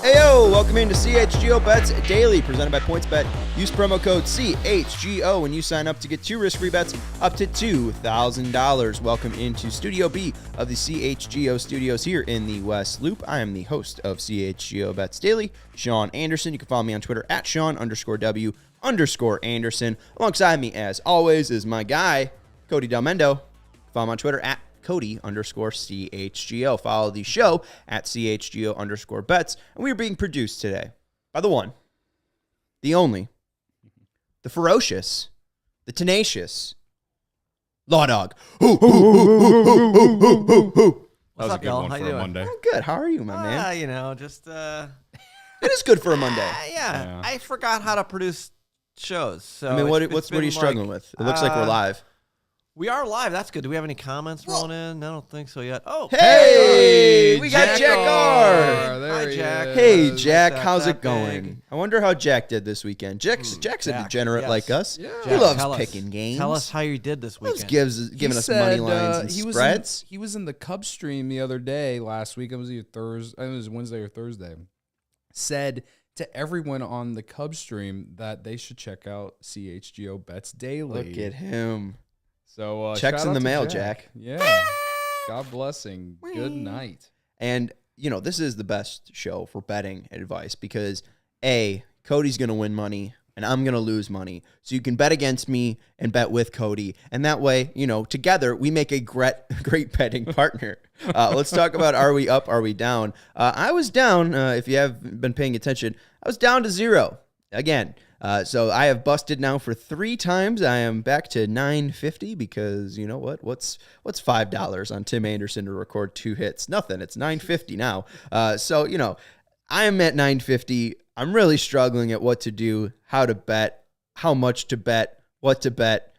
Heyo, welcome into CHGO Bets Daily, presented by PointsBet. Use promo code CHGO when you sign up to get 2 risk-free bets up to $2,000. Welcome into Studio B of the CHGO studios here in the West Loop. I am the host of CHGO Bets Daily, Sean Anderson. You can follow me on Twitter at Sean_W_Anderson. Alongside me, as always, is my guy, Cody Delmendo. Follow him on Twitter at Cody_CHGO. Follow the show at CHGO_bets. And we are being produced today by the one, the only, the ferocious, the tenacious, Law Dog. What's That was up, a good y'all? one How for you a doing? Monday. I'm good. How are you, my man? You know, just It is good for a Monday. yeah. I forgot how to produce shows. So I mean, what are been you struggling with? It looks like we're live. We are live. That's good. Do we have any comments rolling in? I don't think so yet. Oh, Hey, we got Jack R. Hi, Jack. Hey, Nice Jack, that how's it big. going? I wonder how Jack did this weekend. Jack's a Jack, degenerate yes. like us. Yeah. He Jack, loves tell us. picking games. Tell us how you did this Loves weekend. giving us money lines and spreads. He was in the Cubs stream the other day last week. It was either Thursday. It was Wednesday or Thursday. Said to everyone on the Cubs stream that they should check out CHGO Bets Daily. Look at him. So Checks shout in out the to mail, Jack. Yeah. God blessing. Good night. And, you know, this is the best show for betting advice because, A, Cody's going to win money and I'm going to lose money. So you can bet against me and bet with Cody. And that way, you know, together we make a great betting partner. Let's talk about are we up, are we down? I was down, if you have been paying attention, I was down to 0 again. So I have busted now for 3 times. I am back to $9.50 because you know what? What's $5 on Tim Anderson to record 2 hits? Nothing. It's $9.50 now. So you know, I am at $9.50. I'm really struggling at what to do, how to bet, how much to bet, what to bet.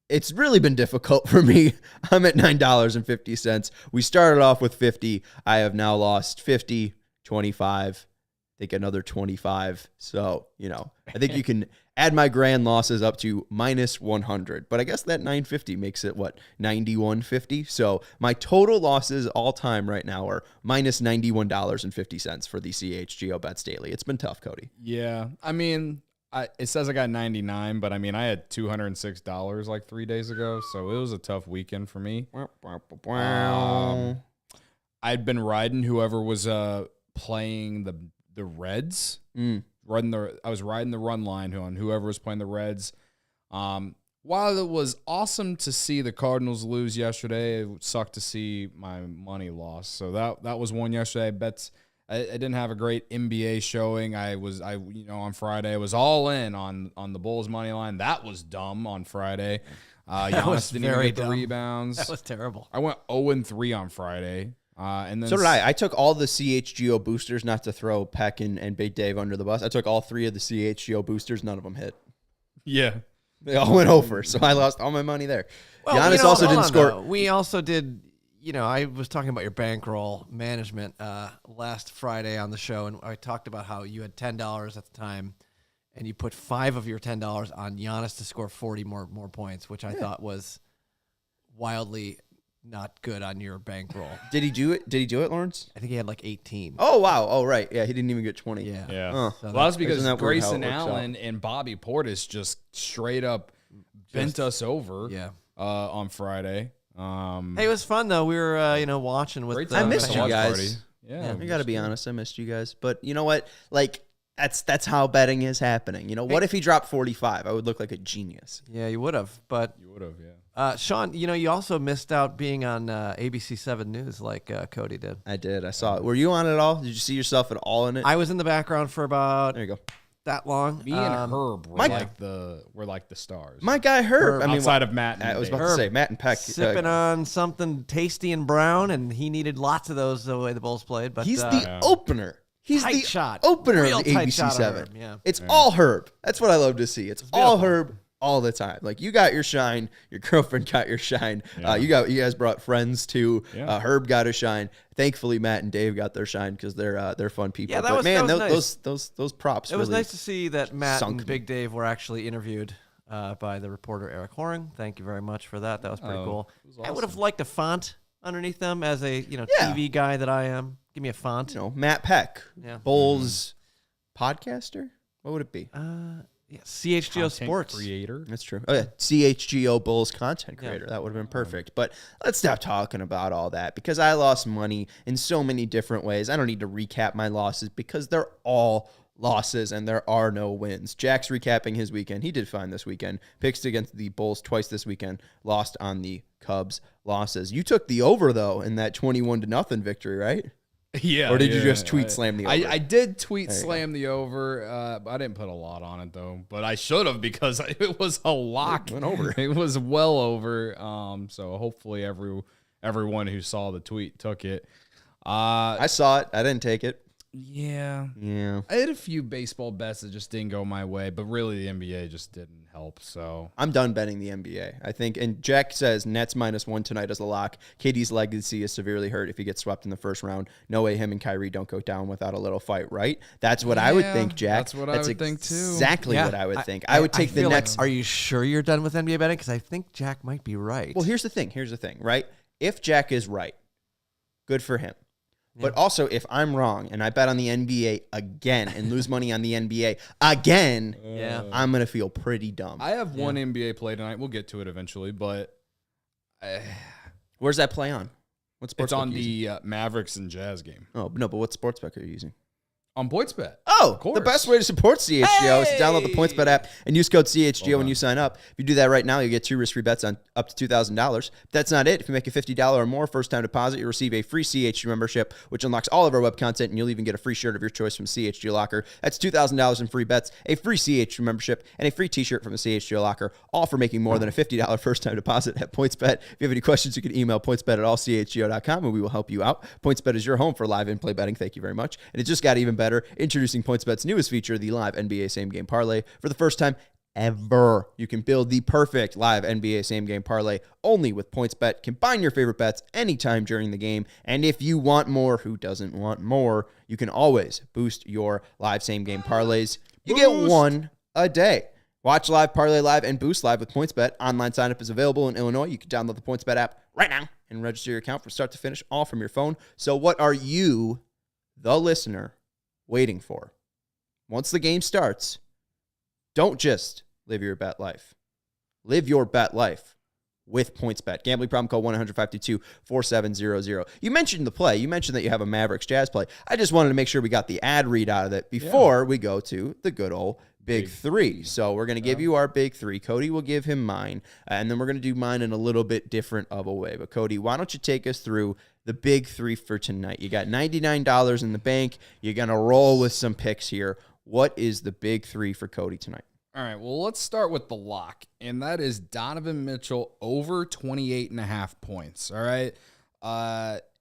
It's really been difficult for me. I'm at $9.50. We started off with 50. I have now lost 50, 25. I think another 25. So, you know, I think you can add my grand losses up to minus 100. But I guess that 950 makes it, what, 91.50? So my total losses all time right now are minus $91.50 for the CHGO Bets Daily. It's been tough, Cody. Yeah. I mean, it says I got 99, but I mean, I had $206 like 3 days ago. So it was a tough weekend for me. I'd been riding whoever was playing the Reds. I was riding the run line on whoever was playing the Reds. While it was awesome to see the Cardinals lose yesterday, it sucked to see my money lost. So that was one yesterday. I didn't have a great NBA showing. On Friday I was all in on the Bulls money line. That was dumb on Friday. Giannis didn't even get the rebounds. That was terrible. I went 0-3 on Friday. And then So did I. I took all the CHGO boosters, not to throw Peck and Big Dave under the bus. I took all 3 of the CHGO boosters. None of them hit. Yeah. They all went over, so I lost all my money there. Well, Giannis also didn't score. We also did, you know, I was talking about your bankroll management last Friday on the show, and I talked about how you had $10 at the time, and you put 5 of your $10 on Giannis to score 40 more points, which I thought was wildly not good on your bankroll. Did he do it? Did he do it, Lawrence? I think he had like 18. Oh, wow. Oh, right. Yeah, he didn't even get 20. Yeah. Yeah. So Well, that's because Isn't that weird how it Grayson works Allen and Bobby Portis just straight up bent us over Yeah. on Friday. Hey, it was fun though. We were, watching with. Great I time missed at the you watch guys. party. Yeah. I got to be honest. I missed you guys. But you know what? Like, that's how betting is happening. You know, what if he dropped 45? I would look like a genius. Yeah, you would have. But You would have, yeah. Sean, you also missed out being on ABC 7 News like Cody did. I did. I saw it. Were you on it at all? Did you see yourself at all in it? I was in the background for about There you go. that long. Me and Herb were Mike- like the stars. My guy Herb. I mean, outside of Matt and I was about Dave. to say Matt and Peck. sipping on something tasty and brown, and he needed lots of those the way the Bulls played. But He's the opener. He's tight the shot. opener Real of the tight ABC shot on 7. Herb, yeah. It's all Herb. That's what I love to see. It's all Herb all the time. Like, you got your shine. Your girlfriend got your shine. Yeah. You guys brought friends too. Yeah. Herb got a shine. Thankfully, Matt and Dave got their shine because they're fun people. Yeah, that but was man, nice. those props. It was really nice to see that Matt sunk and Big Dave were actually interviewed by the reporter Eric Horing. Thank you very much for that. That was pretty cool. was I would have awesome. liked a font underneath them as a Yeah. TV guy that I am? Give me a font. Matt Peck, Yeah. Bulls podcaster. What would it be? Yeah, CHGO Content Sports. creator. That's true. Oh, yeah. CHGO Bulls content Yeah. creator. That would have been perfect. But let's stop talking about all that because I lost money in so many different ways. I don't need to recap my losses because they're all losses and there are no wins. Jack's recapping his weekend. He did fine this weekend. Picks against the Bulls twice this weekend. Lost on the Cubs losses. You took the over, though, in that 21-0 victory, right? Yeah. Or did you just tweet slam the over? I did tweet slam the over. I didn't put a lot on it though, but I should have because it was a lock. It went over. It was well over. So hopefully everyone who saw the tweet took it. I saw it. I didn't take it. Yeah. Yeah. I had a few baseball bets that just didn't go my way, but really the NBA just didn't help. So I'm done betting the NBA, I think. And Jack says Nets -1 tonight is a lock. KD's legacy is severely hurt if he gets swept in the first round. No way him and Kyrie don't go down without a little fight, right? That's what I would think, Jack. That's what I would think, too. Exactly what I would think. I would take the feel Nets. Like, are you sure you're done with NBA betting? Because I think Jack might be right. Well, here's the thing, right? If Jack is right, good for him. But also, if I'm wrong and I bet on the NBA again and lose money on the NBA again, I'm going to feel pretty dumb. I have one NBA play tonight. We'll get to it eventually, but Where's that play on? What sports it's on book are you using? the Mavericks and Jazz game. Oh, no, but what sports book are you using? On PointsBet. Oh, course. the best way to support CHGO is to download the PointsBet app and use code CHGO when you sign up. If you do that right now, you get 2 risk-free bets on up to $2,000. That's not it. If you make a $50 or more first-time deposit, you receive a free CHGO membership, which unlocks all of our web content, and you'll even get a free shirt of your choice from CHGO Locker. That's $2,000 in free bets, a free CHGO membership, and a free t-shirt from the CHGO Locker, all for making more than a $50 first-time deposit at PointsBet. If you have any questions, you can email pointsbet@allchgo.com, and we will help you out. PointsBet is your home for live in-play betting. Thank you very much. And it just got even better. Introducing PointsBet's newest feature, the live NBA same-game parlay. For the first time ever, you can build the perfect live NBA same-game parlay only with PointsBet. Combine your favorite bets anytime during the game. And if you want more, who doesn't want more, you can always boost your live same-game parlays. You get one a day. Watch live, parlay live, and boost live with PointsBet. Online sign-up is available in Illinois. You can download the PointsBet app right now and register your account from start to finish, all from your phone. So what are you, the listener, waiting for? Once the game starts, don't just live your bet life. Live your bet life with PointsBet. Gambling problem, call 1-800-522-4700. You mentioned the play. You mentioned that you have a Mavericks Jazz play. I just wanted to make sure we got the ad read out of it before we go to the good old Big Three. So we're going to give you our Big Three. Cody will give him mine, and then we're going to do mine in a little bit different of a way. But Cody, why don't you take us through the Big Three for tonight? You got $99 in the bank. You're going to roll with some picks here. What is the Big Three for Cody tonight? All right, well, let's start with the lock, and that is Donovan Mitchell over 28.5 points, all right?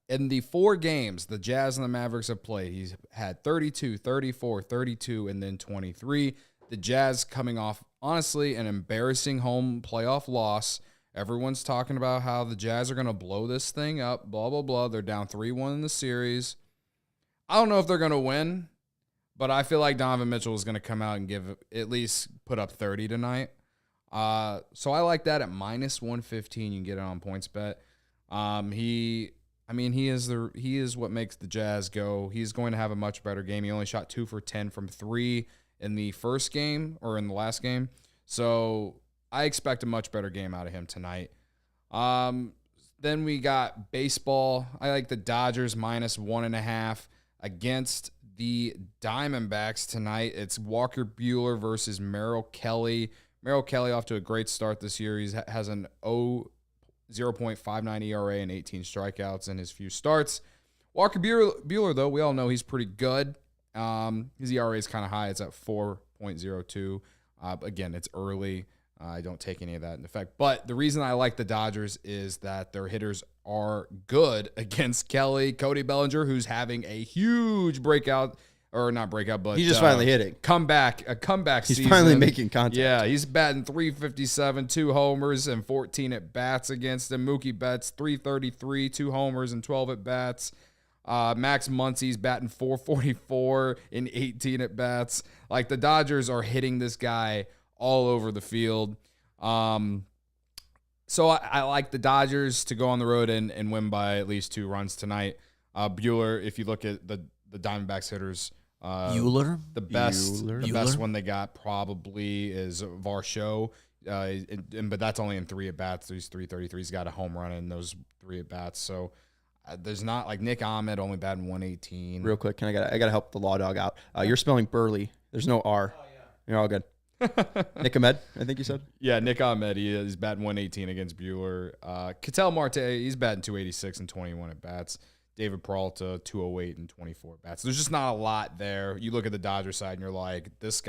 In the 4 games the Jazz and the Mavericks have played, he's had 32, 34, 32, and then 23. The Jazz coming off, honestly, an embarrassing home playoff loss. Everyone's talking about how the Jazz are going to blow this thing up, blah, blah, blah. They're down 3-1 in the series. I don't know if they're going to win, but I feel like Donovan Mitchell is going to come out and at least put up 30 tonight. So I like that at -115. You can get it on PointsBet. He is what makes the Jazz go. He's going to have a much better game. He only shot 2 for 10 from 3 in the first game or in the last game. So I expect a much better game out of him tonight. Then we got baseball. I like the Dodgers -1.5 against the Diamondbacks tonight. It's Walker Buehler versus Merrill Kelly. Merrill Kelly off to a great start this year. He has an 0.59 ERA and 18 strikeouts in his few starts. Walker Buehler, though, we all know he's pretty good. His ERA is kind of high. It's at 4.02. Again, it's early. I don't take any of that into effect. But the reason I like the Dodgers is that their hitters are good against Kelly. Cody Bellinger, who's having a huge breakout, or not breakout, but he's just finally hitting. A comeback He's season. finally making contact. Yeah, he's batting .357, 2 homers, and 14 at-bats against him. Mookie Betts, .333, 2 homers, and 12 at-bats. Max Muncy's batting .444 in 18 at-bats. Like, the Dodgers are hitting this guy all over the field. So I like the Dodgers to go on the road and win by at least 2 runs tonight. Bueller, if you look at the Diamondbacks hitters, Bueller? the best one they got probably is Varsho. But that's only in 3 at-bats. He's 333. He's got a home run in those 3 at-bats. So there's not like Nick Ahmed only batting 118. Real quick, I gotta help the law dog out. You're spelling Burley. There's no R. Oh, yeah. You're all good. Nick Ahmed, I think you said. Yeah, Nick Ahmed. He's batting 118 against Bueller. Ketel Marte, he's batting 286 and 21 at-bats. David Peralta, 208 and 24 bats. There's just not a lot there. You look at the Dodgers side and you're like, this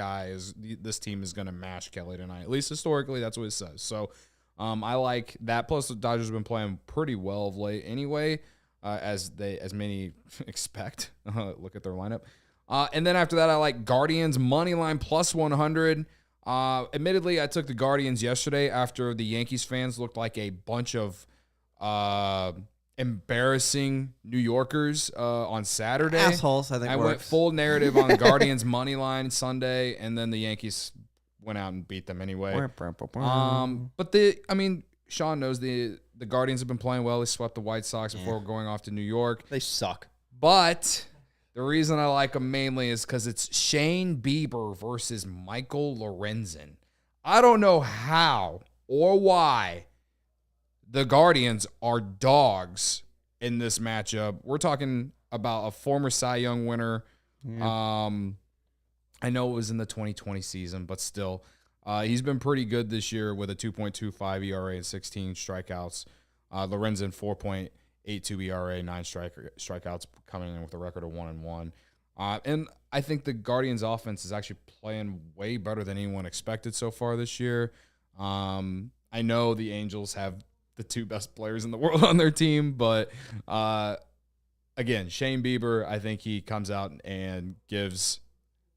team is going to mash Kelly tonight. At least historically, that's what it says. So I like that. Plus, the Dodgers have been playing pretty well of late anyway, as many expect. Look at their lineup. And then after that, I like Guardians money line plus 100. Admittedly, I took the Guardians yesterday after the Yankees fans looked like a bunch of embarrassing New Yorkers on Saturday. Assholes, I think. I went full narrative on the Guardians money line Sunday, and then the Yankees went out and beat them anyway. But Sean knows the Guardians have been playing well. They swept the White Sox before going off to New York. They suck. But the reason I like them mainly is because it's Shane Bieber versus Michael Lorenzen. I don't know how or why the Guardians are dogs in this matchup. We're talking about a former Cy Young winner. Yeah. I know it was in the 2020 season, but still, he's been pretty good this year with a 2.25 ERA and 16 strikeouts. Lorenzen 4.82 ERA, 9 strikeouts, coming in with a record of 1-1. And I think the Guardians' offense is actually playing way better than anyone expected so far this year. I know the Angels have the 2 best players in the world on their team, but again, Shane Bieber, I think he comes out and gives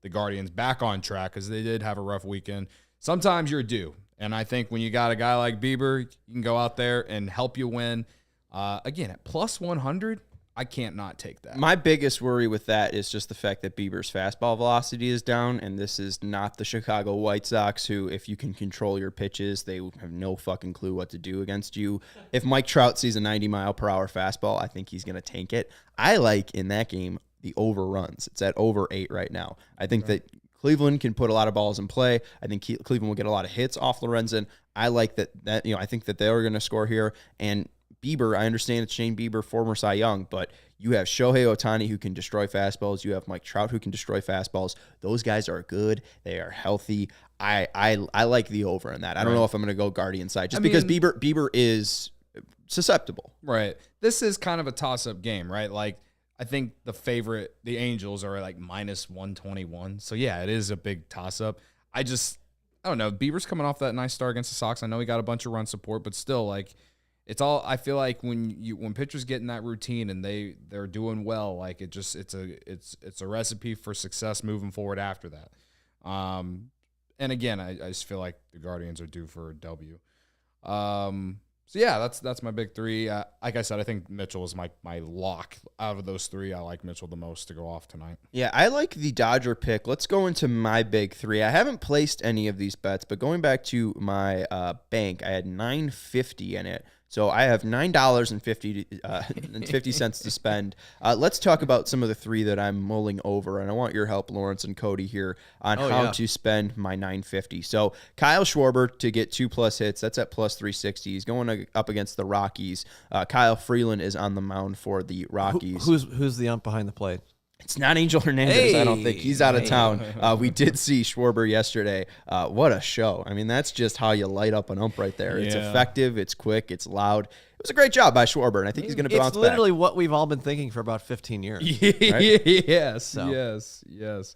the Guardians back on track because they did have a rough weekend. Sometimes you're due, and I think when you got a guy like Bieber, you can go out there and help you win. Again, at plus 100, I can't not take that. My biggest worry with that is just the fact that Bieber's fastball velocity is down, and this is not the Chicago White Sox who, if you can control your pitches, they have no fucking clue what to do against you. If Mike Trout sees a 90-mile-per-hour fastball, I think he's going to tank it. I like, in that game, the overruns. It's at over 8 right now. I think that Cleveland can put a lot of balls in play. I think Cleveland will get a lot of hits off Lorenzen. I like that I think that they're going to score here, and Bieber, I understand it's Shane Bieber, former Cy Young, but you have Shohei Ohtani who can destroy fastballs. You have Mike Trout who can destroy fastballs. Those guys are good. They are healthy. I like the over in that. I don't know if I'm going to go Guardian side because Bieber is susceptible. Right. This is kind of a toss-up game, right? Like, I think the Angels are like minus 121. So, yeah, it is a big toss-up. I don't know. Bieber's coming off that nice start against the Sox. I know he got a bunch of run support, but still, like, it's all. I feel like when pitchers get in that routine and they're doing well, like it's a recipe for success moving forward after that. And again, I just feel like the Guardians are due for a W. So yeah, that's my big 3. Like I said, I think Mitchell is my lock out of those 3. I like Mitchell the most to go off tonight. Yeah, I like the Dodger pick. Let's go into my big 3. I haven't placed any of these bets, but going back to my bank, I had $9.50 in it. So I have $9.50 to spend. Let's talk about some of the 3 that I'm mulling over, and I want your help, Lawrence and Cody, here on how to spend my $9.50. So Kyle Schwarber to get 2+ hits. That's at plus 360. He's going up against the Rockies. Kyle Freeland is on the mound for the Rockies. Who's the ump behind the plate? It's not Angel Hernandez, I don't think. He's out of town. We did see Schwarber yesterday. What a show. I mean, that's just how you light up an ump right there. It's effective, it's quick, it's loud. It was a great job by Schwarber, and I think he's going to bounce back. It's literally what we've all been thinking for about 15 years. Right? Yes.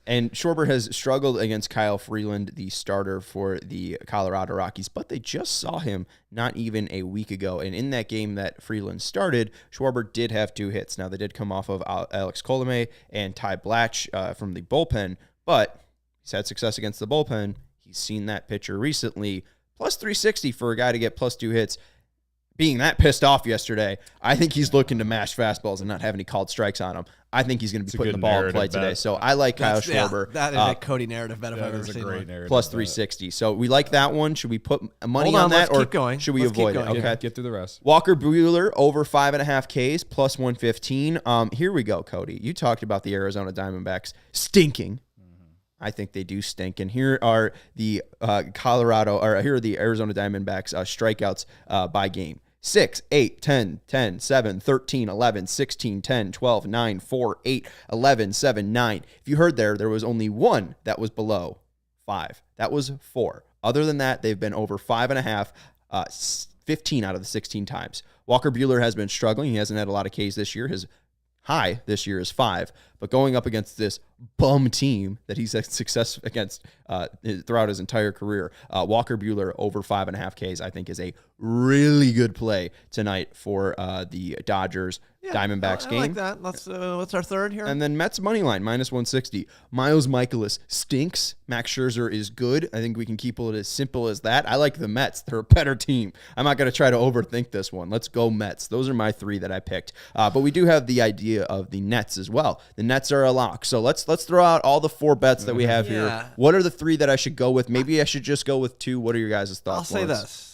And Schwarber has struggled against Kyle Freeland, the starter for the Colorado Rockies, but they just saw him not even a week ago. And in that game that Freeland started, Schwarber did have 2 hits. Now, they did come off of Alex Colomé and Ty Blatch from the bullpen, but he's had success against the bullpen. He's seen that pitcher recently. Plus 360 for a guy to get plus 2 hits. being that pissed off yesterday, I think he's looking to mash fastballs and not have any called strikes on him. I think he's going to be putting the ball in play today. So I like Kyle Schwarber. That is a Cody narrative bet if I've ever That's a seen great one. narrative. Plus 360. So we like that one. Should we put money Hold on, on that, let's or keep going. should we Let's keep avoid it? going. Okay. Get through the rest. Walker Buehler over 5.5 Ks plus 115. Here we go, Cody. You talked about the Arizona Diamondbacks stinking. I think they do stink. And here are the here are the Arizona Diamondbacks strikeouts by game. 6, 8, 10, 10, 7, 13, 11, 16, 10, 12, 9, 4, 8, 11, 7, 9. If you heard there was only one that was below 5. That was 4. Other than that, they've been over 5.5, 15 out of the 16 times. Walker Buehler has been struggling. He hasn't had a lot of Ks this year. His high this year is 5. But going up against this bum team that he's had success against throughout his entire career, Walker Buehler over 5.5 Ks, I think, is a really good play tonight for the Dodgers Diamondbacks game. I like that. What's our third here? And then Mets money line minus 160. Miles Michaelis stinks. Max Scherzer is good. I think we can keep it as simple as that. I like the Mets. They're a better team. I'm not going to try to overthink this one. Let's go Mets. Those are my 3 that I picked. But we do have the idea of the Nets as well. The Nets are a lock. So let's throw out all the 4 bets that we have here. What are the 3 that I should go with? Maybe I should just go with 2. What are your guys' thoughts? I'll say this.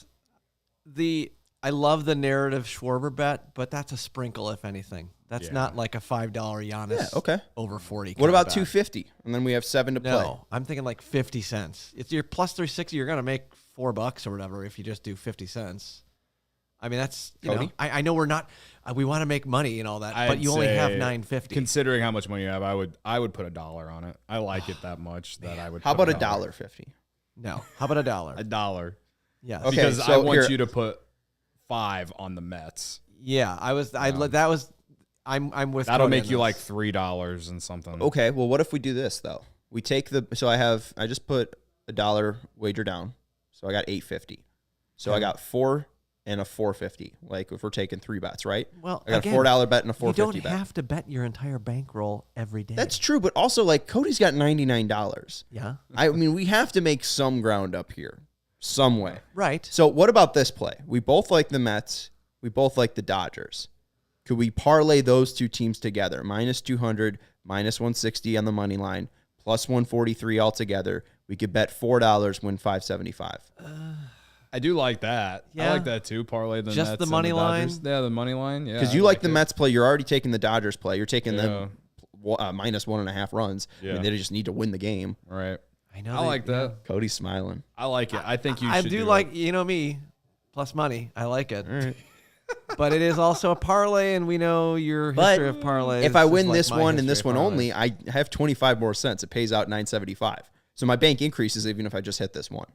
I love the narrative Schwarber bet, but that's a sprinkle, if anything. That's not like a $5 Giannis over 40. What about 250? And then we have 7 to play. No, I'm thinking like 50 cents. It's your plus 360. You're going to make $4 or whatever if you just do 50 cents. I mean, that's, you know, I know we're not, we want to make money and all that, but you only have 950. Considering how much money you have, I would put $1 on it. I like it that much that I would. How about $1.50? No. How about $1? $1. Yeah. Okay, because I want you to put 5 on the Mets. Yeah, I'm with. That'll make you like $3 and something. Okay, well, what if we do this though? We take I just put $1 wager down, so I got $8.50. So I got 4 and a $4.50. Like if we're taking 3 bets, right? Well, I got a $4 bet and a $4.50 bet. You don't have to bet your entire bankroll every day. That's true, but also like Cody's got $99. Yeah. I mean, we have to make some ground up here, some way. Right. So what about this play? We both like the Mets. We both like the Dodgers. Could we parlay those 2 teams together? Minus 200, minus 160 on the money line, plus 143 altogether. We could bet $4, win $575. I do like that. Yeah. I like that too. Parlay the Just Mets the money and the line? Dodgers. Yeah, the money line. Yeah, Because you like the Mets play. You're already taking the Dodgers play. You're taking them minus 1.5 runs. Yeah. I mean, they just need to win the game. Right. I know. I like that. Cody's smiling. I like it. I think you should. I do like, you know me, plus money. I like it. All right. But it is also a parlay, and we know your history of parlays. If I win this one and this one only, I have 25 more cents. It pays out $9.75. So my bank increases even if I just hit this one.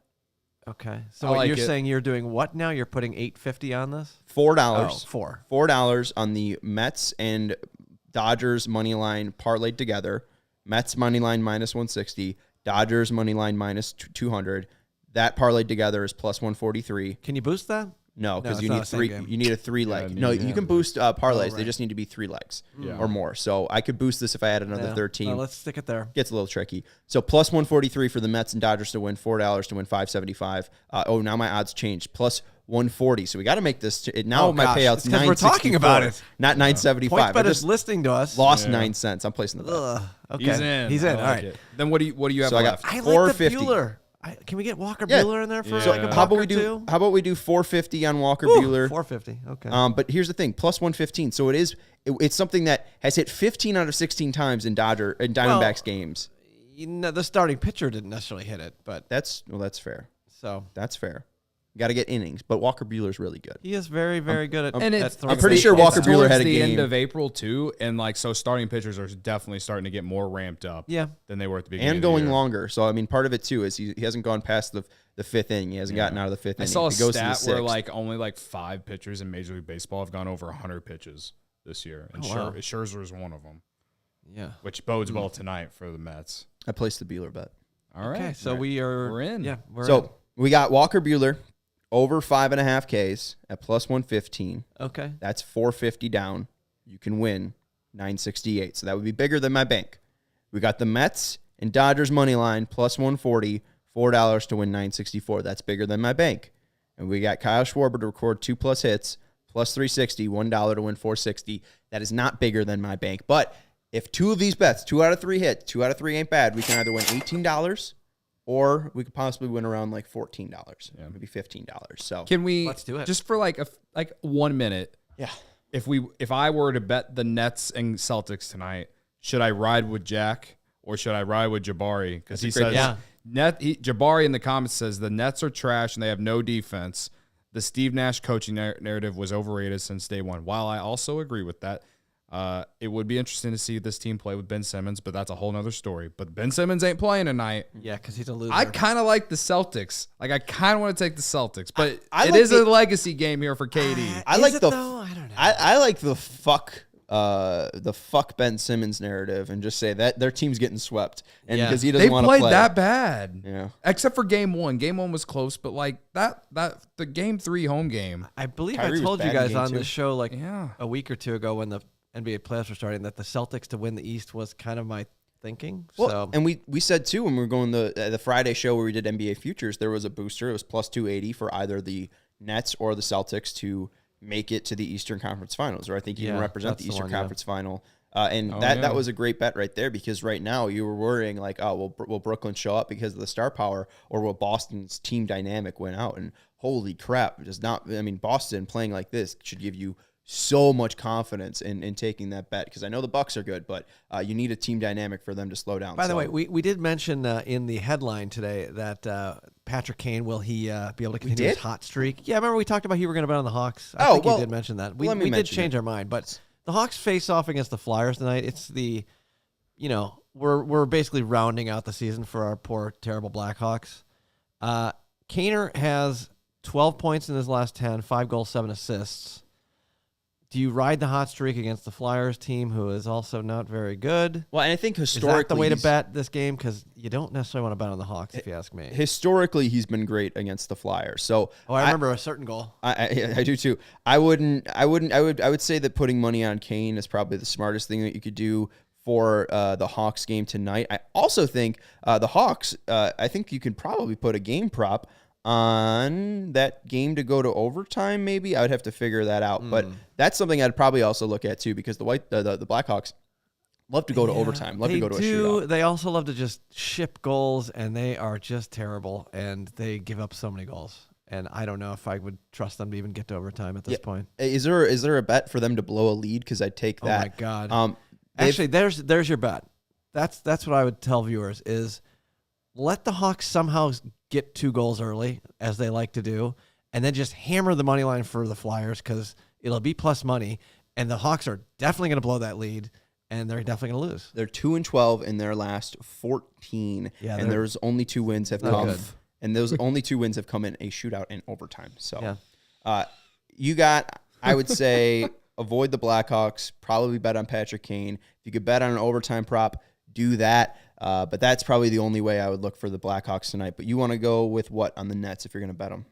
Okay. So what you're saying, you're doing what now? You're putting $8.50 on this? $4. $4 on the Mets and Dodgers money line parlayed together. Mets money line minus 160. Dodgers money line minus 200. That parlayed together is plus 143. Can you boost that? No, because you need 3. You need a 3 leg. You can boost parlays. Right. They just need to be 3 legs or more. So I could boost this if I added another 13. No, let's stick it there. Gets a little tricky. So plus 143 for the Mets and Dodgers to win, $4 to win $575. Now my odds changed. Plus 140. So we got to make this. My payout's $9.64. Because we're talking about it. Not $9.75. PointsBet is listening to us. Lost 9 cents. I'm placing the bet. Okay. He's in. All right. It. Then what do you have so left? I like the Buehler. Can we get Walker Buehler in there for like a how about we do? How about we do 450 on Walker Buehler? 450. Okay. But here's the thing: plus 115. So it's something that has hit 15 out of 16 times in Diamondbacks games. You know, the starting pitcher didn't necessarily hit it, but that's fair. So that's fair. You got to get innings, but Walker Buehler's really good. He is very, very good at. I'm pretty sure Walker Buehler had a the game. End of April too, and so starting pitchers are definitely starting to get more ramped up. Than they were at the beginning. And of the going year. longer. So I mean, part of it too is he hasn't gone past the 5th inning. He hasn't gotten out of the 5th inning. I saw a he goes stat to the where 6th. only 5 pitchers in Major League Baseball have gone over 100 pitches this year, and Scherzer is one of them. Yeah, which bodes well tonight for the Mets. I placed the Buehler bet. All right, okay, so we're in. Yeah, we got Walker Buehler over 5.5 Ks at plus 115. Okay, that's 450 down. You can win 968. So that would be bigger than my bank. We got the Mets and Dodgers money line plus 140, $4 to win 964. That's bigger than my bank. and we got Kyle Schwarber to record 2+ hits, plus 360, $1 to win 460. That is not bigger than my bank. But if 2 of these bets, 2 out of 3 hit, 2 out of 3 ain't bad, we can either win $18 or we could possibly win around like $14, maybe $15. So Can we Let's do it. just for like 1 minute? yeah, If I were to bet the Nets and Celtics tonight, should I ride with Jack or should I ride with Jabari? Because he says Jabari in the comments says the Nets are trash and they have no defense. The Steve Nash coaching narrative was overrated since day one. While I also agree with that, it would be interesting to see this team play with Ben Simmons, but that's a whole nother story. But Ben Simmons ain't playing tonight. Yeah, because he's a loser. I kind of like the Celtics. Like, I kind of want to take the Celtics, but it like is a legacy game here for KD. I like the though? I don't know. I like the fuck Ben Simmons narrative and just say that their team's getting swept and because he doesn't They want to played play that bad. Yeah. Except for game 1. Game 1 was close, but like the game 3 home game. I believe Kyrie I was told bad you in guys game on 2. the show like Yeah. a week or two ago when the NBA playoffs were starting that the Celtics to win the East was kind of my thinking. Well, So and we said too when we were going the Friday show where we did NBA futures, there was a booster. It was plus 280 for either the Nets or the Celtics to make it to the Eastern Conference Finals, or I think you can represent the that's the Eastern one, Conference Final. That was a great bet right there because right now you were worrying like, oh, will Brooklyn show up because of the star power, or will Boston's team dynamic win out? And holy crap, it does not. I mean, Boston playing like this should give you so much confidence in taking that bet because I know the Bucks are good, but you need a team dynamic for them to slow down. by the way, we did mention in the headline today that Patrick Kane, will he be able to continue his hot streak? Yeah, remember we talked about you were going to bet on the Hawks. I think you did mention that. We did change our mind, but the Hawks face off against the Flyers tonight. It's we're basically rounding out the season for our poor, terrible Blackhawks. Kaner has 12 points in his last 10, 5 goals, 7 assists. Do you ride the hot streak against the Flyers team, who is also not very good? Well, and I think historically, is that the way to bet this game? Because you don't necessarily want to bet on the Hawks, if you ask me. Historically, he's been great against the Flyers. So, I remember a certain goal. I do too. I would say that putting money on Kane is probably the smartest thing that you could do for the Hawks game tonight. I also think the Hawks. I think you could probably put a game prop on that game to go to overtime. Maybe I would have to figure that out, but that's something I'd probably also look at too because the Blackhawks love to go to overtime, love to go to a shootout. They also love to just ship goals, and they are just terrible, and they give up so many goals. And I don't know if I would trust them to even get to overtime at this point. Is there a bet for them to blow a lead? Because I'd take that. Oh my god! Actually, there's your bet. That's what I would tell viewers is let the Hawks somehow get 2 goals early, as they like to do, and then just hammer the money line for the Flyers because it'll be plus money, and the Hawks are definitely going to blow that lead, and they're definitely going to lose. They're 2-12 in their last 14, and there's only 2 wins have come, and those only 2 wins have come in a shootout in overtime. So, I would say, avoid the Blackhawks. Probably bet on Patrick Kane. If you could bet on an overtime prop, do that. But that's probably the only way I would look for the Blackhawks tonight. But you want to go with what on the Nets if you're going to bet them?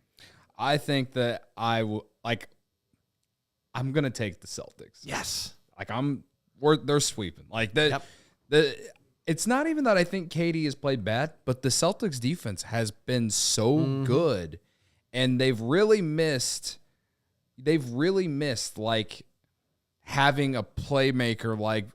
I think that I'm going to take the Celtics. Yes. They're sweeping. Like it's not even that I think KD has played bad, but the Celtics defense has been so good, and they've really missed like having a playmaker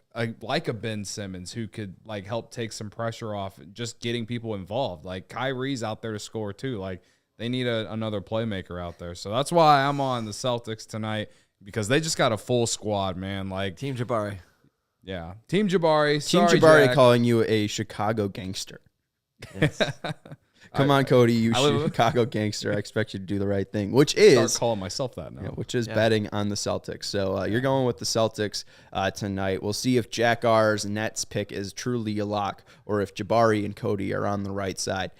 like a Ben Simmons who could like help take some pressure off, just getting people involved. Like Kyrie's out there to score too. Like they need another playmaker out there. So that's why I'm on the Celtics tonight because they just got a full squad, man. Like Team Jabari. Yeah. Team Jabari. Team Sorry, Jabari Jack. calling you a Chicago gangster. Yes. Come on, Cody, you Chicago gangster. I expect you to do the right thing, which is start calling myself that now. Betting on the Celtics. So you're going with the Celtics tonight. We'll see if Jack R's Nets pick is truly a lock or if Jabari and Cody are on the right side.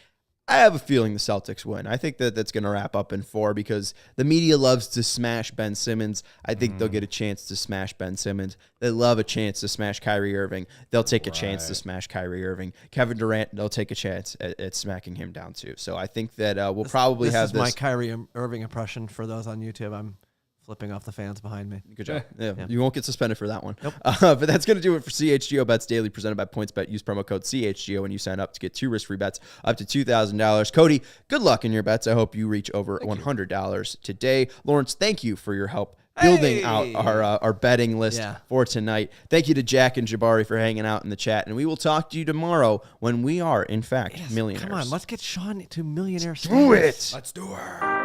I have a feeling the Celtics win. I think that's going to wrap up in 4 because the media loves to smash Ben Simmons. I think they'll get a chance to smash Ben Simmons. They love a chance to smash Kyrie Irving. They'll take a chance to smash Kyrie Irving. Kevin Durant, they'll take a chance at smacking him down too. So I think that we'll probably have this. This is my Kyrie Irving impression for those on YouTube. I'm flipping off the fans behind me. Good job. Yeah. You won't get suspended for that one. Nope. But that's going to do it for CHGO Bets Daily, presented by PointsBet. Use promo code CHGO when you sign up to get 2 risk-free bets up to $2,000. Cody, good luck in your bets. I hope you reach over $100 today. Lawrence, thank you for your help building out our betting list for tonight. Thank you to Jack and Jabari for hanging out in the chat. And we will talk to you tomorrow when we are, in fact, millionaires. Come on, let's get Sean to millionaire status. Do it. Let's do it.